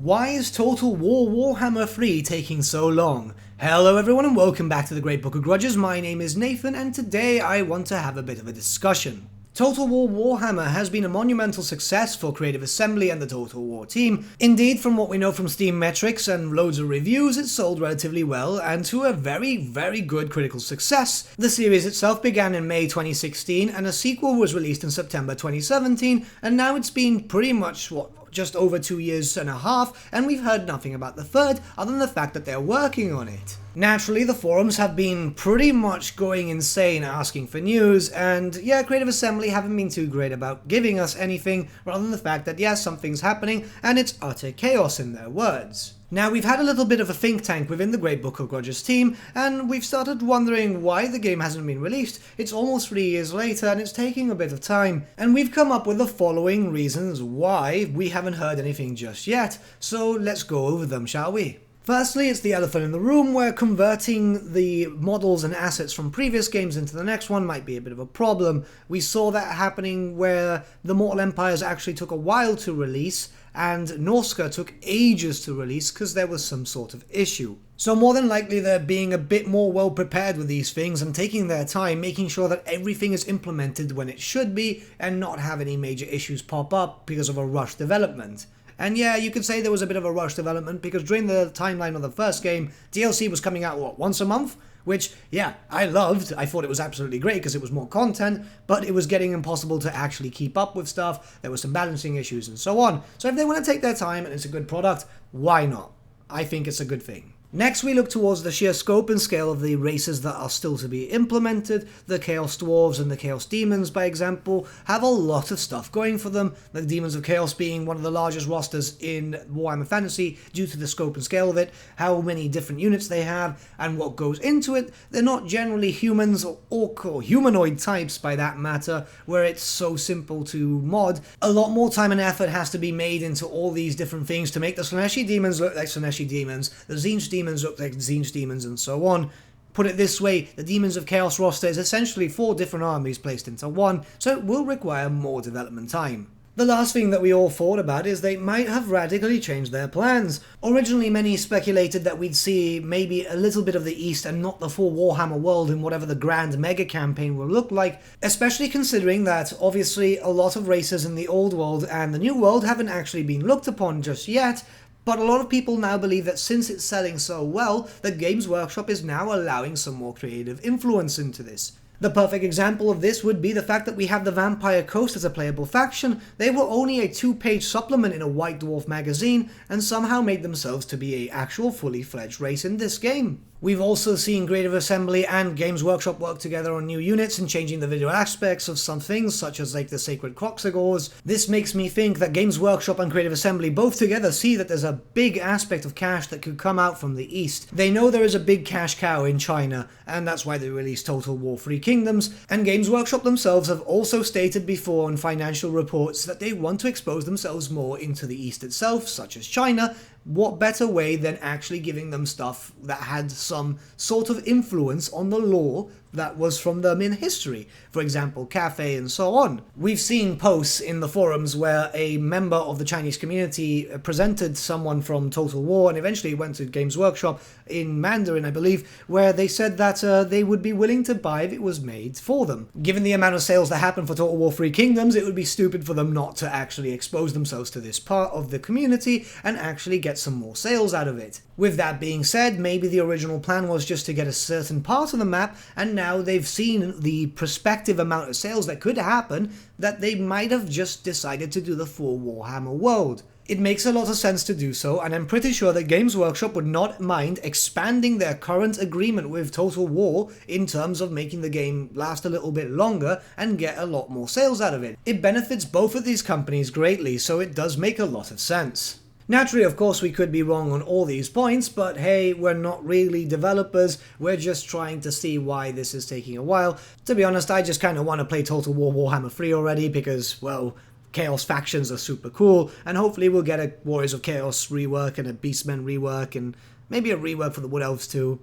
Why is Total War Warhammer 3 taking so long? Hello everyone and welcome back to the Great Book of Grudges. My name is Nathan and today I want to have a bit of a discussion. Total War Warhammer has been a monumental success for Creative Assembly and the Total War team. Indeed, from what we know from Steam metrics and loads of reviews, it sold relatively well and to a very good critical success. The series itself began in May 2016 and a sequel was released in September 2017, and now it's been pretty much, just over 2 years and a half, and we've heard nothing about the third other than the fact that they're working on it. Naturally, the forums have been pretty much going insane asking for news, and yeah, Creative Assembly haven't been too great about giving us anything, rather than the fact that yes, something's happening, and it's utter chaos in their words. Now, we've had a little bit of a think tank within the Great Book of Grudges team, and we've started wondering why the game hasn't been released. It's almost 3 years later, and it's taking a bit of time, and we've come up with the following reasons why we haven't heard anything just yet, so let's go over them, shall we? Firstly, it's the elephant in the room, where converting the models and assets from previous games into the next one might be a bit of a problem. We saw that happening where the Mortal Empires actually took a while to release, and Norska took ages to release because there was some sort of issue. So more than likely they're being a bit more well prepared with these things and taking their time, making sure that everything is implemented when it should be, and not have any major issues pop up because of a rushed development. And yeah, you could say there was a bit of a rush development because during the timeline of the first game, DLC was coming out, once a month? Which, yeah, I loved. I thought it was absolutely great because it was more content, but it was getting impossible to actually keep up with stuff. There were some balancing issues and so on. So if they want to take their time and it's a good product, why not? I think it's a good thing. Next, we look towards the sheer scope and scale of the races that are still to be implemented. The Chaos Dwarves and the Chaos Demons, by example, have a lot of stuff going for them. The Demons of Chaos being one of the largest rosters in Warhammer Fantasy due to the scope and scale of it, how many different units they have, and what goes into it. They're not generally humans or orc or humanoid types, by that matter, where it's so simple to mod. A lot more time and effort has to be made into all these different things to make the Slaaneshi Demons look like Slaaneshi Demons, the Tzeentch Demons look like Tzeentch Demons, and so on. Put it this way, the Demons of Chaos roster is essentially 4 different armies placed into one, so it will require more development time. The last thing that we all thought about is they might have radically changed their plans. Originally, many speculated that we'd see maybe a little bit of the East and not the full Warhammer world in whatever the grand mega campaign will look like, especially considering that obviously a lot of races in the old world and the new world haven't actually been looked upon just yet. But a lot of people now believe that since it's selling so well, that Games Workshop is now allowing some more creative influence into this. The perfect example of this would be the fact that we have the Vampire Coast as a playable faction. They were only a 2-page supplement in a White Dwarf magazine, and somehow made themselves to be an actual fully fledged race in this game. We've also seen Creative Assembly and Games Workshop work together on new units and changing the visual aspects of some things, such as like the Sacred Croxagores. This makes me think that Games Workshop and Creative Assembly both together see that there's a big aspect of cash that could come out from the East. They know there is a big cash cow in China, and that's why they released Total War 3 Kingdoms, and Games Workshop themselves have also stated before in financial reports that they want to expose themselves more into the East itself, such as China. What better way than actually giving them stuff that had some sort of influence on the lore that was from them in history, for example, Cathay and so on. We've seen posts in the forums where a member of the Chinese community presented someone from Total War and eventually went to Games Workshop in Mandarin, I believe, where they said that they would be willing to buy if it was made for them. Given the amount of sales that happened for Total War 3 Kingdoms, it would be stupid for them not to actually expose themselves to this part of the community and actually get some more sales out of it. With that being said, maybe the original plan was just to get a certain part of the map, and now they've seen the prospective amount of sales that could happen, that they might have just decided to do the full Warhammer world. It makes a lot of sense to do so, and I'm pretty sure that Games Workshop would not mind expanding their current agreement with Total War in terms of making the game last a little bit longer and get a lot more sales out of it. It benefits both of these companies greatly, so it does make a lot of sense. Naturally, of course, we could be wrong on all these points, but hey, we're not really developers, we're just trying to see why this is taking a while. To be honest, I just kind of want to play Total War Warhammer 3 already because, well, Chaos factions are super cool, and hopefully we'll get a Warriors of Chaos rework and a Beastmen rework, and maybe a rework for the Wood Elves too.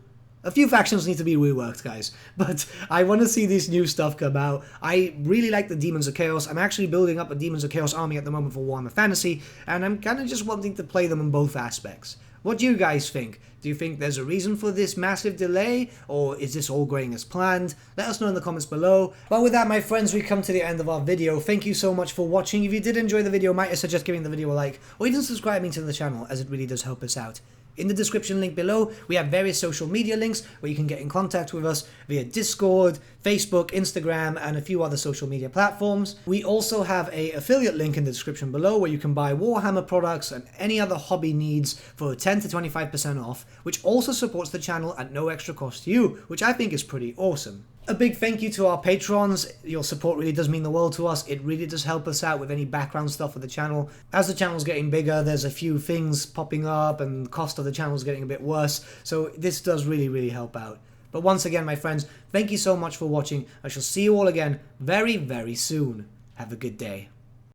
A few factions need to be reworked, guys, but I want to see this new stuff come out. I really like the Demons of Chaos. I'm actually building up a Demons of Chaos army at the moment for Warhammer Fantasy, and I'm kind of just wanting to play them in both aspects. What do you guys think? Do you think there's a reason for this massive delay, or is this all going as planned? Let us know in the comments below. But with that, my friends, we come to the end of our video. Thank you so much for watching. If you did enjoy the video, might I suggest giving the video a like, or even subscribing to the channel, as it really does help us out. In the description link below, we have various social media links where you can get in contact with us via Discord, Facebook, Instagram, and a few other social media platforms. We also have an affiliate link in the description below where you can buy Warhammer products and any other hobby needs for 10 to 25% off, which also supports the channel at no extra cost to you, which I think is pretty awesome. A big thank you to our patrons. Your support really does mean the world to us. It really does help us out with any background stuff for the channel. As the channel's getting bigger, there's a few things popping up and the cost of the channel's getting a bit worse. So this does really help out. But once again, my friends, thank you so much for watching. I shall see you all again very soon. Have a good day.